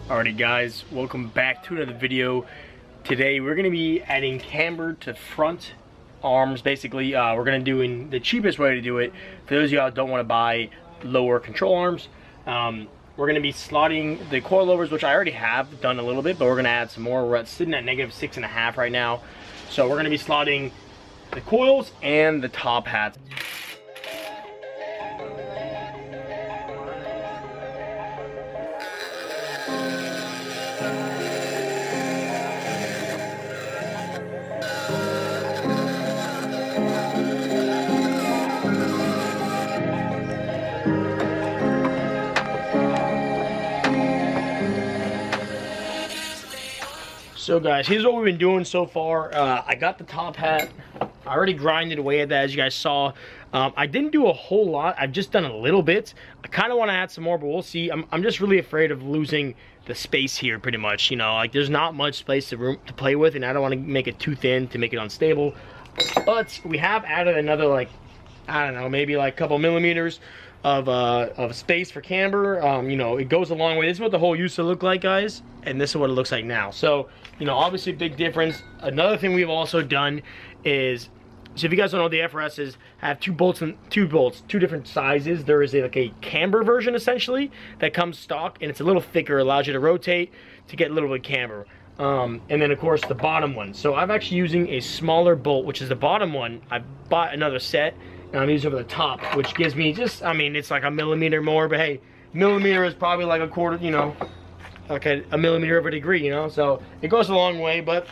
Alrighty guys, welcome back to another video. Today we're going to be adding camber to front arms. Basically, we're going to do the cheapest way to do it. For those of y'all who don't want to buy lower control arms, we're going to be slotting the coilovers, which I already have done a little bit, but we're going to add some more. We're sitting at -6.5 right now. So we're going to be slotting the coils and the top hats. So guys, here's what we've been doing so far. I got the top hat. I already grinded away at that, as you guys saw. I didn't do a whole lot. I've just done a little bit. I kind of want to add some more, but we'll see. I'm just really afraid of losing the space here, pretty much. You know, like there's not much space to play with, and I don't want to make it too thin to make it unstable. But we have added another, like, I don't know, maybe like a couple millimeters of space for camber. You know, it goes a long way. This is what the hole used to look like, guys, and this is what it looks like now. So, you know, obviously a big difference. Another thing we've also done is, so if you guys don't know, the FRSs have two different sizes. There is like a camber version essentially that comes stock, and it's a little thicker, allows you to rotate to get a little bit of camber. And then of course the bottom one. So I'm actually using a smaller bolt, which is the bottom one. I bought another set, and I'm using over the top, which gives me just, I mean, it's like a millimeter more, but hey, millimeter is probably like a quarter, you know, like a millimeter of a degree, you know, so it goes a long way. But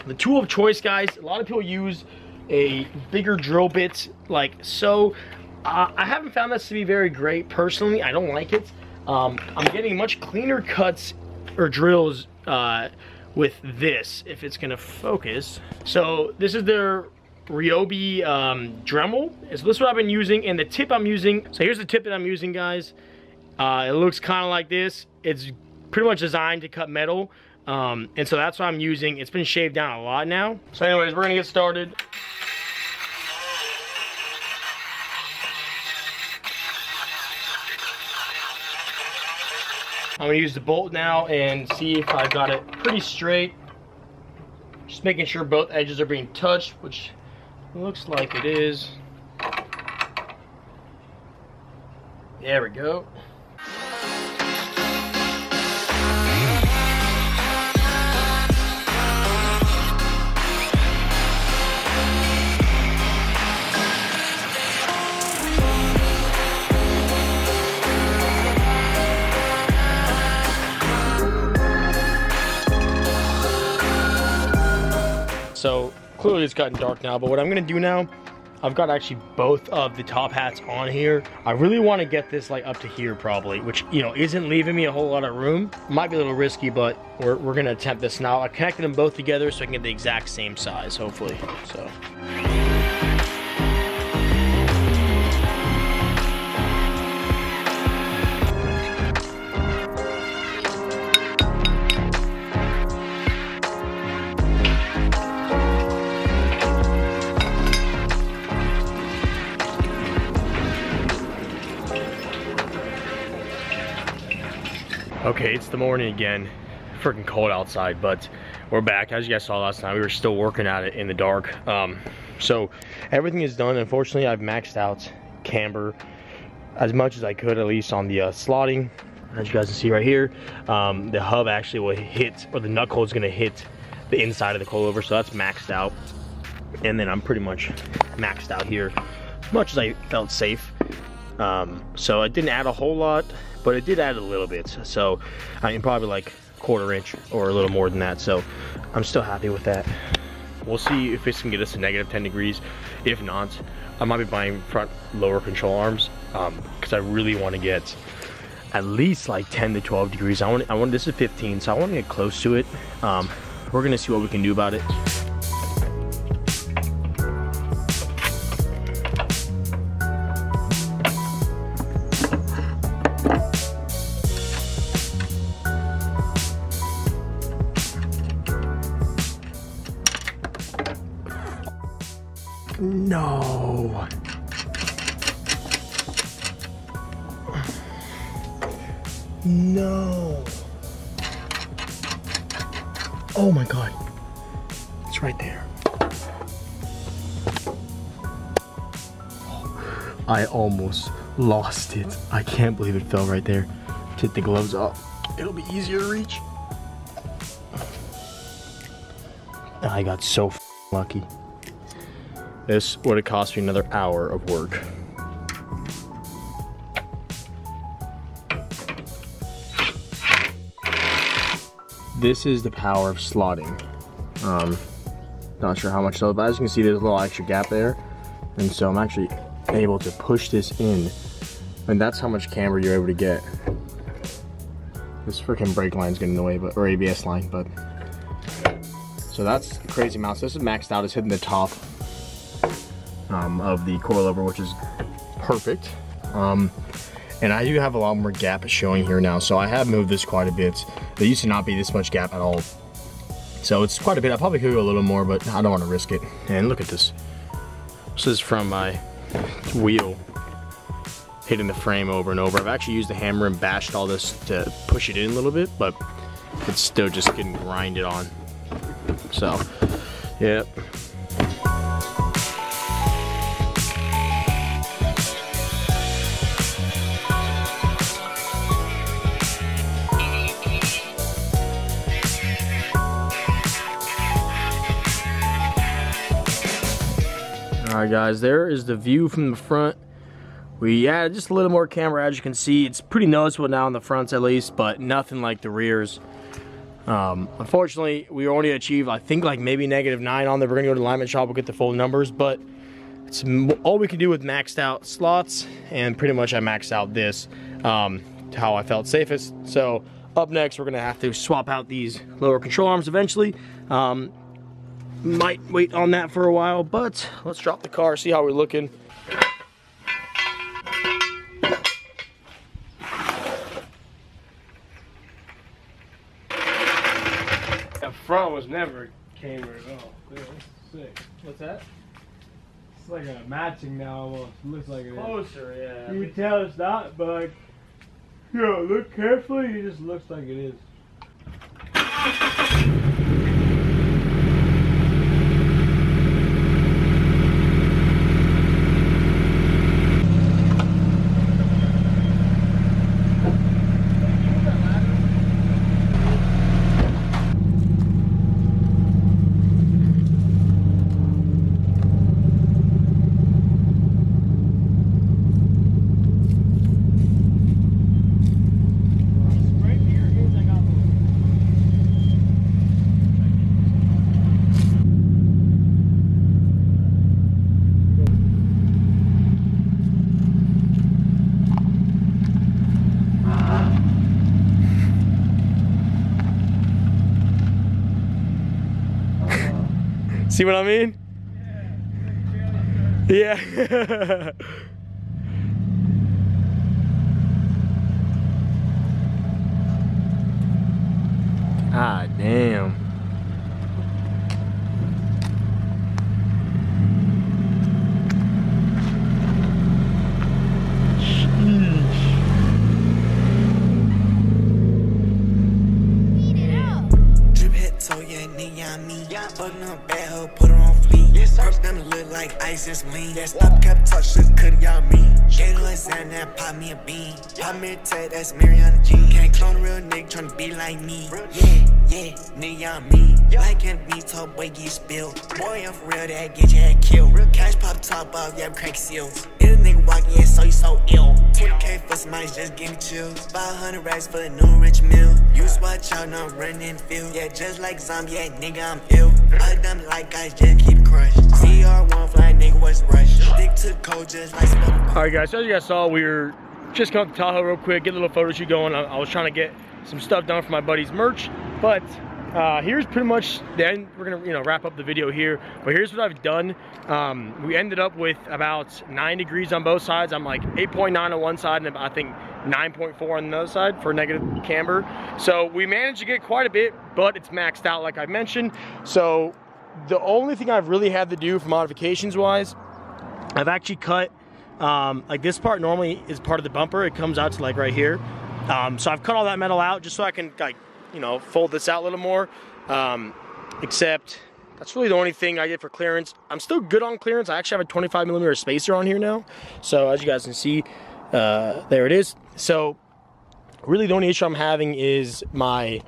the tool of choice, guys, a lot of people use a bigger drill bit like so. I haven't found this to be very great personally. I don't like it. I'm getting much cleaner cuts or drills with this, if it's gonna focus. So this is their Ryobi Dremel. So this is what I've been using, and the tip I'm using, so here's the tip that I'm using, guys. It looks kind of like this. It's pretty much designed to cut metal, and so that's what I'm using. It's been shaved down a lot now. So anyways, we're gonna get started. I'm gonna use the bolt now and see if I've got it pretty straight. Just making sure both edges are being touched, which looks like it is. There we go. So clearly it's gotten dark now, but what I'm gonna do now, I've got actually both of the top hats on here. I really want to get this like up to here probably, which, you know, isn't leaving me a whole lot of room. Might be a little risky, but we're gonna attempt this now. I connected them both together so I can get the exact same size, hopefully. So. Okay, it's the morning again. Freaking cold outside, but we're back. As you guys saw last night, we were still working at it in the dark. So everything is done. Unfortunately, I've maxed out camber as much as I could, at least on the slotting. As you guys can see right here, the hub actually will hit, or the nut hole is going to hit the inside of the coilover, so that's maxed out. And then I'm pretty much maxed out here, as much as I felt safe. So I didn't add a whole lot, but it did add a little bit. So I mean, probably like 1/4 inch or a little more than that. So I'm still happy with that. We'll see if this can get us to -10 degrees. If not, I might be buying front lower control arms, because I really want to get at least like 10 to 12 degrees. I want this is 15, so I want to get close to it. We're gonna see what we can do about it. No. No. Oh my God. It's right there. I almost lost it. I can't believe it fell right there. Take the gloves off. It'll be easier to reach. I got so lucky. This would have cost me another hour of work. This is the power of slotting. Not sure how much so, but as you can see, there's a little extra gap there. And so I'm actually able to push this in. And that's how much camber you're able to get. This freaking brake line's getting in the way, but, or ABS line, but. So that's the crazy amount. So this is maxed out. It's hitting the top of the coilover, which is perfect. And I do have a lot more gap showing here now. So I have moved this quite a bit. There used to not be this much gap at all. So it's quite a bit. I probably could go a little more, but I don't want to risk it. And look at this. This is from my wheel hitting the frame over and over. I've actually used the hammer and bashed all this to push it in a little bit, but it's still just getting grinded on. So, yep. Alright guys, there is the view from the front. We added just a little more camber, as you can see. It's pretty noticeable now on the fronts at least, but nothing like the rears. Unfortunately, we only achieved, I think, like maybe -9 on there. We're gonna go to the alignment shop, we'll get the full numbers, but it's all we can do with maxed out slots, and pretty much I maxed out this to how I felt safest. So up next, we're gonna have to swap out these lower control arms eventually. Might wait on that for a while, but let's drop the car, see how we're looking. The front was never camber at all. That's sick. What's that? It's like a matching now almost. It looks like it is. Closer, yeah. You can tell it's not, but like, you know, look carefully, it just looks like it is. See what I mean? Yeah. Ah, damn. Put her on fleek. Perk them look like ice is lean. Yeah, stop, kept touch, could y'all mean? Gave her a Xan and pop me a bean. Pop me a tag, that's Mariana Jean. Can't clone a real nigga tryna be like me. Yeah, nigga, y'all mean. Like can't be told, boy, get spilled. Boy, I'm for real, that get your head killed. Real cash pop top off, yeah, crank seals. If a nigga walking in, so you so ill. 20K for somebody just give me chills. 500 racks for a new rich meal. You watch out, now running field. Yeah, just like zombie, yeah, nigga, I'm ill. I dumb like guys, just keep crushed. CR1 fly, nigga, what's rush? Stick to code just like smoke. Alright guys, so as you guys saw, we were just coming to Tahoe real quick, get a little photo shoot going. I was trying to get some stuff done for my buddy's merch, but here's pretty much the end. We're gonna wrap up the video here, but here's what I've done. We ended up with about 9 degrees on both sides. I'm like 8.9 on one side and I think 9.4 on the other side for negative camber. So we managed to get quite a bit, but it's maxed out like I mentioned. So the only thing I've really had to do for modifications wise, I've actually cut like this part normally is part of the bumper. It comes out to like right here. So I've cut all that metal out just so I can like, fold this out a little more. except that's really the only thing I get for clearance. I'm still good on clearance. I actually have a 25mm spacer on here now. So as you guys can see, there it is. So really the only issue I'm having is my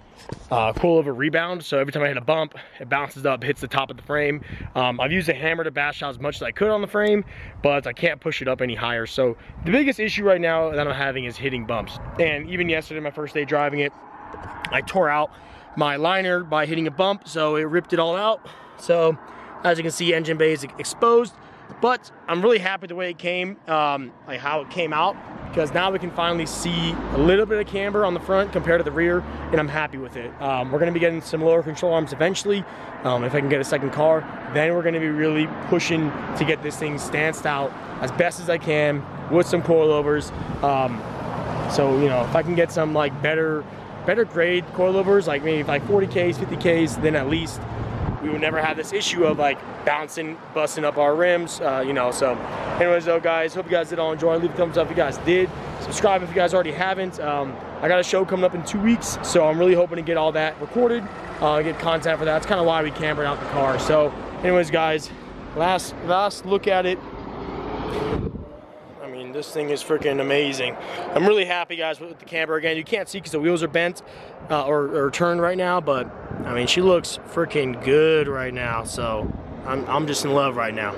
coilover rebound. So every time I hit a bump, it bounces up, hits the top of the frame. I've used a hammer to bash out as much as I could on the frame, but I can't push it up any higher. So the biggest issue right now that I'm having is hitting bumps. And even yesterday, my first day driving it, I tore out my liner by hitting a bump, so it ripped it all out. So as you can see, engine bay is exposed, but I'm really happy the way it came, like how it came out, because now we can finally see a little bit of camber on the front compared to the rear, and I'm happy with it. We're gonna be getting some lower control arms eventually. If I can get a second car, then we're gonna be really pushing to get this thing stanced out as best as I can with some coilovers. So, you know, if I can get some like better grade coilovers, like maybe like 40Ks, 50Ks, then at least we would never have this issue of like bouncing, busting up our rims, you know. So anyways though, guys, hope you guys did all enjoy. Leave a thumbs up if you guys did. Subscribe if you guys already haven't. I got a show coming up in 2 weeks, so I'm really hoping to get all that recorded, get content for that. That's kind of why we cambered out the car. So anyways guys, last look at it. I mean, this thing is freaking amazing. I'm really happy, guys, with the camber. Again, you can't see because the wheels are bent or turned right now, but I mean, she looks freaking good right now. So I'm just in love right now.